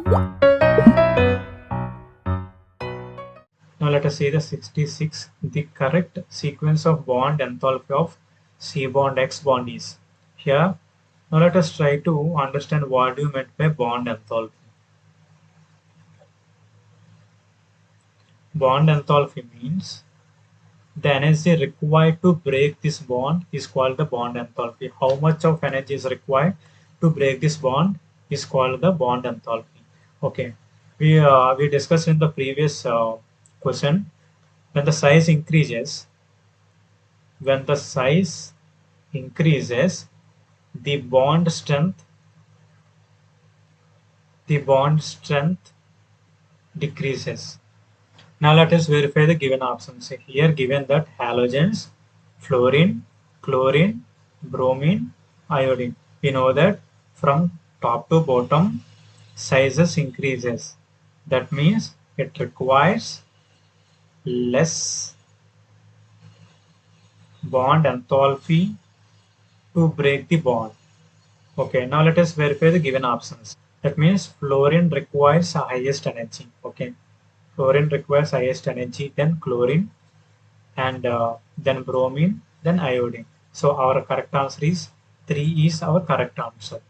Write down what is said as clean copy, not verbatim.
Now let us see the 66. The correct sequence of bond enthalpy of C bond X bond is. Here, now let us try to understand what you meant by bond enthalpy. Bond enthalpy means the energy required to break this bond is called the bond enthalpy. How much of energy is required to break this bond is called the bond enthalpy. Okay, we discussed in the previous question, when the size increases, when the size increases, the bond strength the bond strength decreases. Now let us verify the given options. Here given that halogens, fluorine, chlorine, bromine, iodine. We know that from top to bottom sizes increases. That means it requires less bond enthalpy to break the bond. Okay, now let us verify the given options. That means fluorine requires the highest energy. Okay, fluorine requires highest energy, then chlorine, and then bromine, then iodine. So our correct answer is 3 is our correct answer.